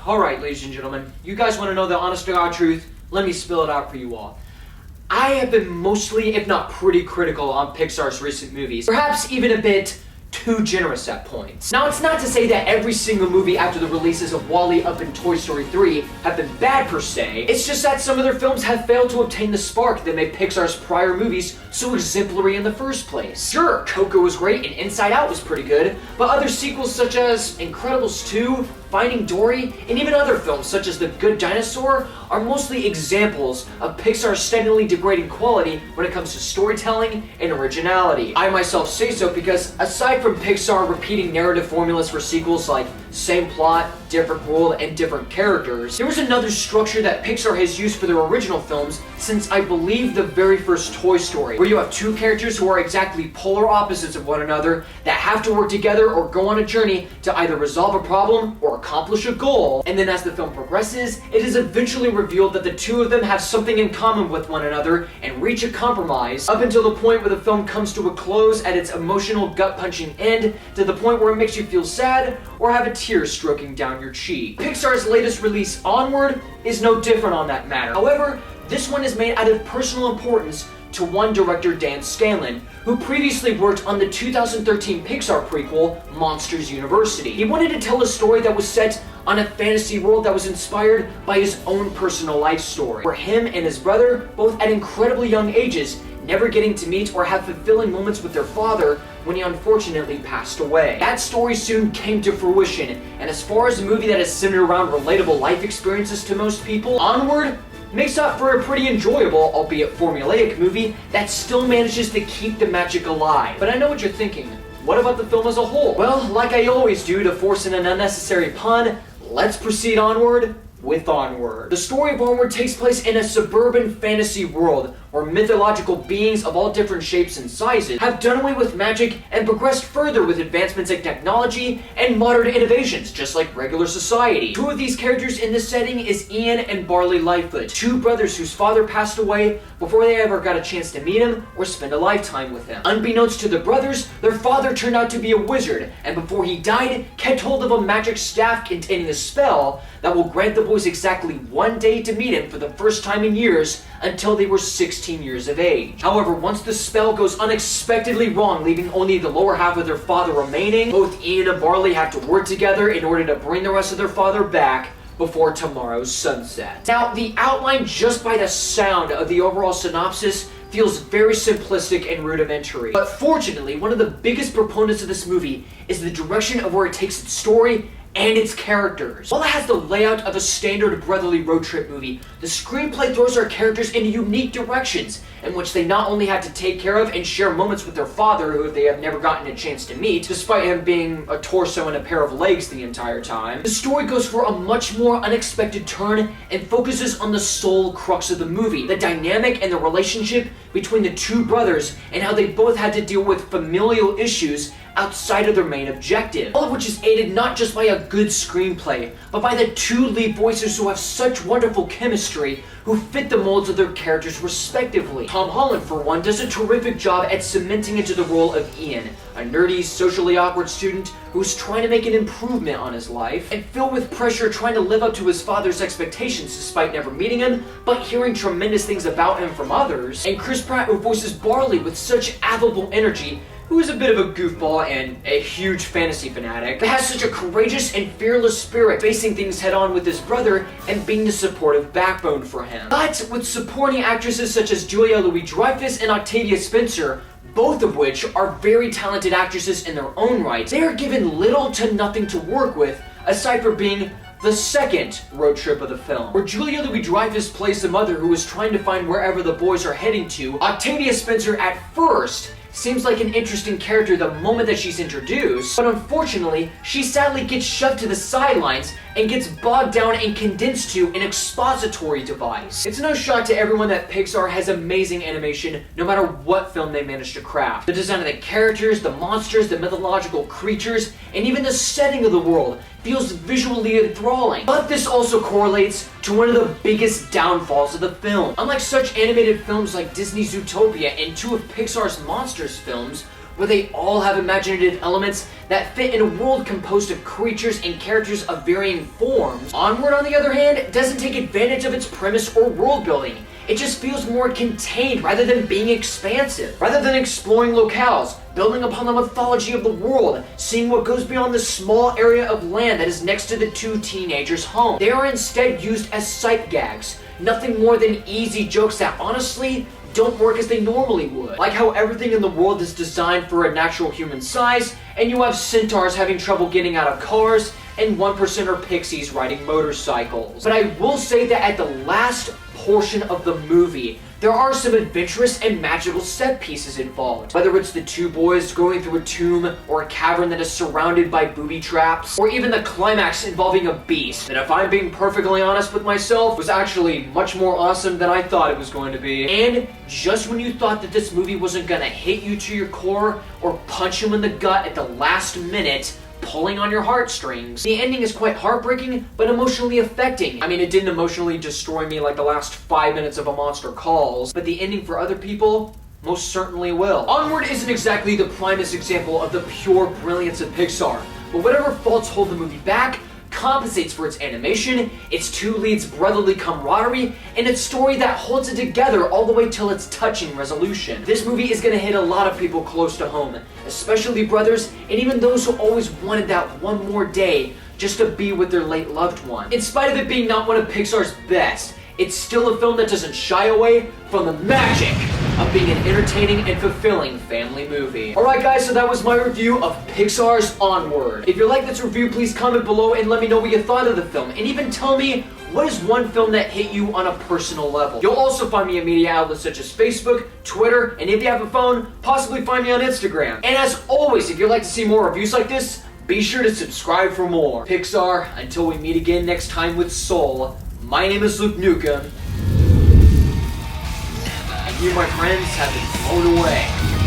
Alright, ladies and gentlemen, you guys want to know the honest to God truth? Let me spill it out for you all. I have been mostly, if not pretty critical on Pixar's recent movies. Perhaps even a bit too generous at points. Now, it's not to say that every single movie after the releases of WALL-E up in Toy Story 3 have been bad per se. It's just that some of their films have failed to obtain the spark that made Pixar's prior movies so exemplary in the first place. Sure, Coco was great and Inside Out was pretty good, but other sequels such as Incredibles 2, Finding Dory, and even other films such as The Good Dinosaur are mostly examples of Pixar's steadily degrading quality when it comes to storytelling and originality. I myself say so because aside from Pixar repeating narrative formulas for sequels like same plot, different world, and different characters, there was another structure that Pixar has used for their original films since I believe the very first Toy Story, where you have two characters who are exactly polar opposites of one another that have to work together or go on a journey to either resolve a problem or accomplish a goal. And then as the film progresses, it is eventually revealed that the two of them have something in common with one another and reach a compromise up until the point where the film comes to a close at its emotional gut-punching end, to the point where it makes you feel sad or have a tear stroking down your cheek. Pixar's latest release, Onward, is no different on that matter. However, this one is made out of personal importance to one director, Dan Scanlon, who previously worked on the 2013 Pixar prequel, Monsters University. He wanted to tell a story that was set on a fantasy world that was inspired by his own personal life story, where him and his brother, both at incredibly young ages, never getting to meet or have fulfilling moments with their father when he unfortunately passed away. That story soon came to fruition, and as far as a movie that is centered around relatable life experiences to most people, Onward makes up for a pretty enjoyable, albeit formulaic movie that still manages to keep the magic alive. But I know what you're thinking. What about the film as a whole? Well, like I always do to force in an unnecessary pun, let's proceed onward with Onward. The story of Onward takes place in a suburban fantasy world where mythological beings of all different shapes and sizes have done away with magic and progressed further with advancements in technology and modern innovations, just like regular society. Two of these characters in this setting is Ian and Barley Lightfoot, two brothers whose father passed away before they ever got a chance to meet him or spend a lifetime with him. Unbeknownst to the brothers, their father turned out to be a wizard, and before he died, kept hold of a magic staff containing a spell that will grant the boys exactly one day to meet him for the first time in years until they were 16 years of age. However, once the spell goes unexpectedly wrong, leaving only the lower half of their father remaining, both Ian and Barley have to work together in order to bring the rest of their father back before tomorrow's sunset. Now, the outline just by the sound of the overall synopsis feels very simplistic and rudimentary. But fortunately, one of the biggest proponents of this movie is the direction of where it takes its story and its characters. While it has the layout of a standard brotherly road trip movie, the screenplay throws our characters in unique directions in which they not only have to take care of and share moments with their father, who they have never gotten a chance to meet, despite him being a torso and a pair of legs the entire time. The story goes for a much more unexpected turn and focuses on the sole crux of the movie, the dynamic and the relationship between the two brothers and how they both had to deal with familial issues outside of their main objective. All of which is aided not just by a good screenplay, but by the two lead voices who have such wonderful chemistry who fit the molds of their characters respectively. Tom Holland, for one, does a terrific job at cementing into the role of Ian, a nerdy, socially awkward student who's trying to make an improvement on his life, and filled with pressure trying to live up to his father's expectations despite never meeting him, but hearing tremendous things about him from others. And Chris Pratt, who voices Barley with such affable energy, who is a bit of a goofball and a huge fantasy fanatic, but has such a courageous and fearless spirit, facing things head-on with his brother and being the supportive backbone for him. But with supporting actresses such as Julia Louis-Dreyfus and Octavia Spencer, both of which are very talented actresses in their own right, they are given little to nothing to work with, aside from being the second road trip of the film, where Julia Louis-Dreyfus plays the mother who is trying to find wherever the boys are heading to. Octavia Spencer at first seems like an interesting character the moment that she's introduced, but unfortunately, she sadly gets shoved to the sidelines and gets bogged down and condensed to an expository device. It's no shock to everyone that Pixar has amazing animation no matter what film they manage to craft. The design of the characters, the monsters, the mythological creatures, and even the setting of the world feels visually enthralling. But this also correlates to one of the biggest downfalls of the film. Unlike such animated films like Disney's Zootopia and two of Pixar's Monsters films, where they all have imaginative elements that fit in a world composed of creatures and characters of varying forms. Onward, on the other hand, doesn't take advantage of its premise or world building. It just feels more contained rather than being expansive. Rather than exploring locales, building upon the mythology of the world, seeing what goes beyond the small area of land that is next to the two teenagers' home, they are instead used as sight gags, nothing more than easy jokes that honestly don't work as they normally would. Like how everything in the world is designed for a natural human size, and you have centaurs having trouble getting out of cars, and 1% are pixies riding motorcycles. But I will say that at the last portion of the movie, there are some adventurous and magical set pieces involved. Whether it's the two boys going through a tomb, or a cavern that is surrounded by booby traps, or even the climax involving a beast that, if I'm being perfectly honest with myself, was actually much more awesome than I thought it was going to be. And just when you thought that this movie wasn't gonna hit you to your core or punch you in the gut at the last minute, pulling on your heartstrings, the ending is quite heartbreaking, but emotionally affecting. I mean, it didn't emotionally destroy me like the last 5 minutes of A Monster Calls, but the ending for other people most certainly will. Onward isn't exactly the primest example of the pure brilliance of Pixar, but whatever faults hold the movie back compensates for its animation, its two leads' brotherly camaraderie, and its story that holds it together all the way till its touching resolution. This movie is gonna hit a lot of people close to home, especially brothers and even those who always wanted that one more day just to be with their late loved one. In spite of it being not one of Pixar's best, it's still a film that doesn't shy away from the magic of being an entertaining and fulfilling family movie. Alright guys, so that was my review of Pixar's Onward. If you like this review, please comment below and let me know what you thought of the film, and even tell me what is one film that hit you on a personal level. You'll also find me in media outlets such as Facebook, Twitter, and if you have a phone, possibly find me on Instagram. And as always, if you'd like to see more reviews like this, be sure to subscribe for more. Pixar, until we meet again next time with Soul, my name is Luke Nukem. You, my friends, have been blown away.